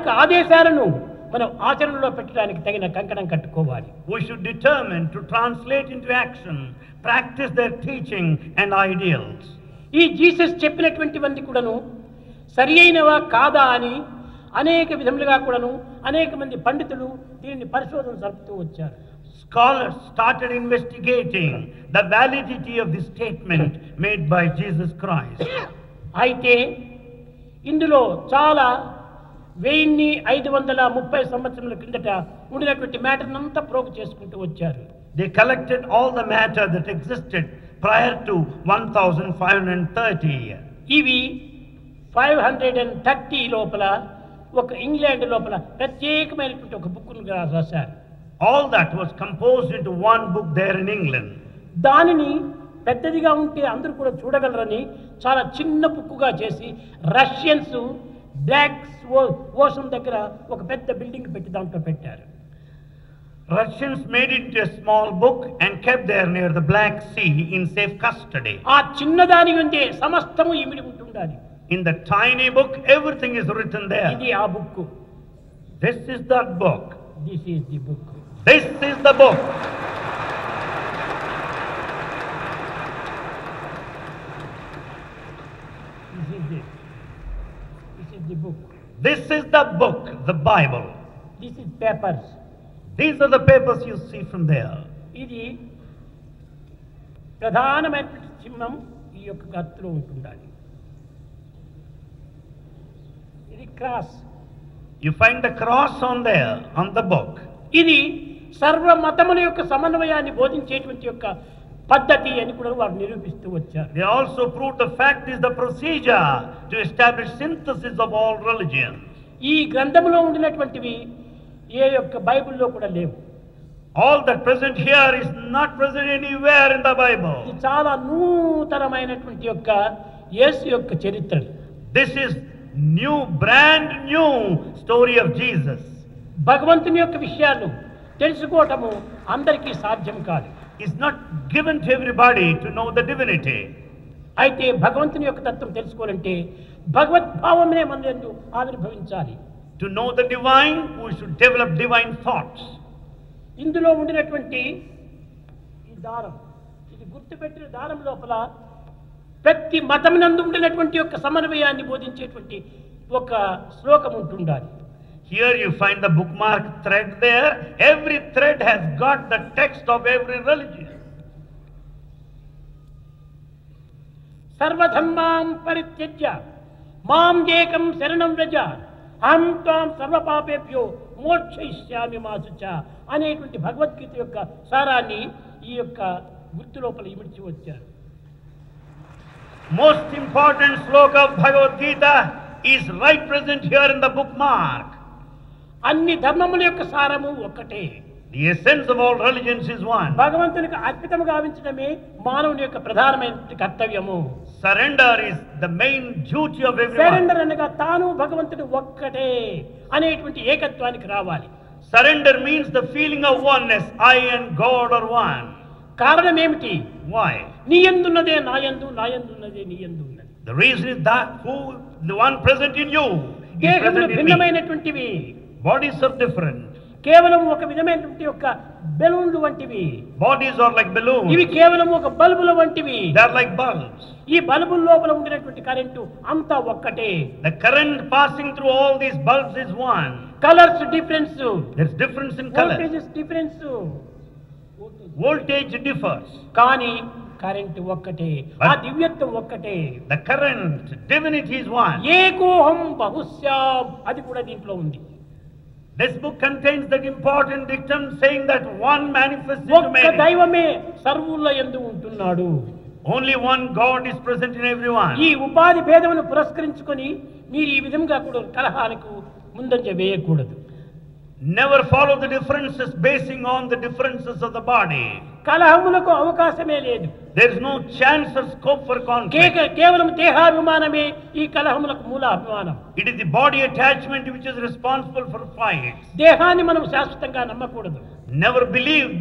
యొక్క ఆదేశాలను మనం ఆచరణలో పెట్టడానికి తగిన కంకణం కట్టుకోవాలి. We should determine to translate into action, practice their teaching and ideals. ఈ జీసస్ చెప్పినటువంటివన్నీ కూడాను సరి అయినవా కాదా అని అనేక విధములుగా కూడాను అనేక మంది పండితులు దీనిని పరిశోధన జరుపుతూ వచ్చారు. Scholars started investigating the validity of this statement made by Jesus Christ. అయితే ఇందులో చాలా 1530 సంవత్సరముల క్రిందట ఉండినటువంటి మ్యాటర్ అంతా ప్రోగు చేసుకుంటూ వచ్చారు. They collected all the matter that existed prior to 1530. ఇవి 530 లోపల ఒక ఇంగ్లాండ్ లోపల ప్రత్యేకమైనటువంటి ఒక బుక్ను రాశారు. All that was composed into one book there in England. దానిని పెద్దదిగా ఉంటే అందరూ కూడా చూడగలరని చాలా చిన్న బుక్కుగా చేసి రష్యన్స్ బ్లాక్ ఓషన్ దగ్గర ఒక పెద్ద బిల్డింగ్ పెట్టి దాంట్లో పెట్టారు. Russians made it into a small book and kept there near the Black Sea in safe custody. ఆ చిన్నదాని ఉండే సమస్తము ఇమిడి ఉంటుండాలి. In the tiny book, everything is written there. ఇది ఆ book. This is that book. This is the book. This is the book. This is the book. This is the book, the Bible. This is papers. These are the papers you see from there. ఇది ప్రధానమైనటువంటి చిహ్నం ఈ యొక్క గత్తులో ఉంటుండాలి. ఇది cross. You find the cross on there, on the book. ఇది సర్వ మతముల యొక్క సమన్వయాన్ని బోధించేటువంటి యొక్క పద్ధతి అని కూడా వారు నిరూపిస్తూ వచ్చారు. They also proved the fact is the procedure to establish synthesis of all religions. ఈ గ్రంథములో ఉండినటువంటివి ఏ యొక్క బైబిల్లో కూడా లేవు. All that present here is not present anywhere in the Bible. ఇది చాలా నూతనమైనటువంటి యొక్క యేసు యొక్క చరిత్ర. This is new, brand new story of Jesus. భగవంతుని యొక్క విషయాలు తెలుసుకోవటము అందరికీ సాధ్యం కాదు. It's not given to everybody to know the divinity. అయితే భగవంతుని యొక్క తత్వం తెలుసుకోవాలంటే భగవద్భావమే మనలో ఆవిర్భవించాలి. To know the divine, we should develop divine thoughts. ఇందులో ఉండినటువంటి ఈ దారం, ఇది గుర్తుపెట్టిన దారం లోపల ప్రతి మతమునందు ఉండినటువంటి యొక్క సమన్వయాన్ని బోధించేటువంటి ఒక శ్లోకం ఉంటుండాలి. Here you find the bookmark thread there. Every thread has got the text of every religion. సర్వధర్మాం పరిత్యజ్య మాం ఏకం శరణం వ్రజ అహం త్వాం సర్వపాపేభ్యో మోక్షయిష్యామి మా శుచ అనేటువంటి భగవద్గీత యొక్క సారాన్ని ఈ యొక్క గుర్తు లోపల ఇమిడ్చి వచ్చారు. Most important sloka of Bhagavad Gita is right present here in the bookmark. అన్ని ధర్మముల యొక్క సారము ఒక్కటే. The essence of all religions is one. భగవంతునికి అర్పితము గావించడమే మానవుని యొక్క ప్రధానమైన కర్తవ్యము. Surrender is the main duty of everyone. Surrender అనగా తాను భగవంతుడు ఒక్కటే అనేటువంటి ఏకత్వానికి రావాలి. Surrender means the feeling of oneness. I and God are one. కారణం ఏమిటి? Why? నీ యందున్నదే నా యందు, నా యందున్నదే నీ యందు ఉన్నది. The reason is that the one present in you is దేహములు present in me. భిన్నమైనటువంటివి. Bodies are different. కేవలం ఒక విధమైనటువంటి యొక్క బెలూన్లు వంటివి. Bodies are like balloons. ఇవి కేవలం ఒక బల్బుల వంటివి. They are like bulbs. ఈ బల్బుల లోపల ఉండినటువంటి కరెంటు అంతా ఒక్కటే. The current passing through all these bulbs is one. Colours difference, There's difference in color. Voltages difference, Voltage differs. కానీ కరెంటు ఒక్కటే, ఆ దివ్యత్వం ఒక్కటే. The current, divinity is one. ఏకోహం బహుశ్యాం అది కూడా దీంట్లో ఉంది. This book contains that important dictum saying that one manifests into ఒక్క many. దైవమే సర్వుల యందు ఉంటున్నాడు. Only one God is present in everyone. ఈ ఉపాధి భేదమును పురస్కరించుకొని మీరు ఈ విధంగా కూడా కలహాలకు ముందంజ వేయకూడదు. Never follow the differences basing on the differences of the body. కలహములకు అవకాశమే లేదు. There is no chance or scope for conflict. కేవలం దేహాభిమానమే ఈ కలహములకు మూల అభిమానం. It is the body attachment which is responsible for fights. దేహాన్ని మనం శాశ్వతంగా నమ్మకూడదు. Never believe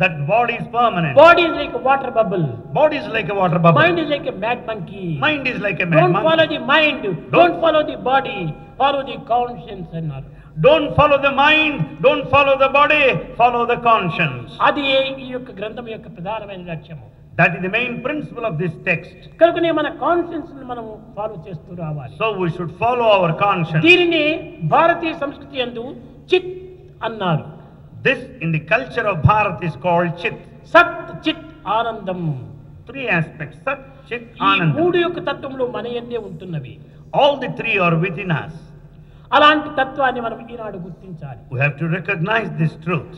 that body is permanent. Body is like a water bubble. Body is like a water bubble. Mind is like a mad monkey. Mind is like a mad Don't monkey. follow the mind. Don't follow the body. Follow the conscience అన్నారు. Don't follow the mind. Don't follow the body. Follow the conscience. అది ఈ యొక్క గ్రంథం యొక్క ప్రధానమైన లక్ష్యము. That is the main principle of this text. కనుకనే మన కాన్షియన్స్ మనం ఫాలో చేస్తూ రావాలి. So we should follow our conscience. దీనిని భారతీయ సంస్కృతి యందు చిత్ అన్నారు. This in the culture of Bharat is called Chit. సత్ చిత్ ఆనందం. 3 aspects: Sat, Chit, ఈ Ananda. మూడు యొక్క తత్వములు మన యందే ఉంటున్నవి. All the 3 are within us. అలాంటి తత్వాన్ని మనం ఈనాడు గుర్తించాలి. We have to recognize this truth.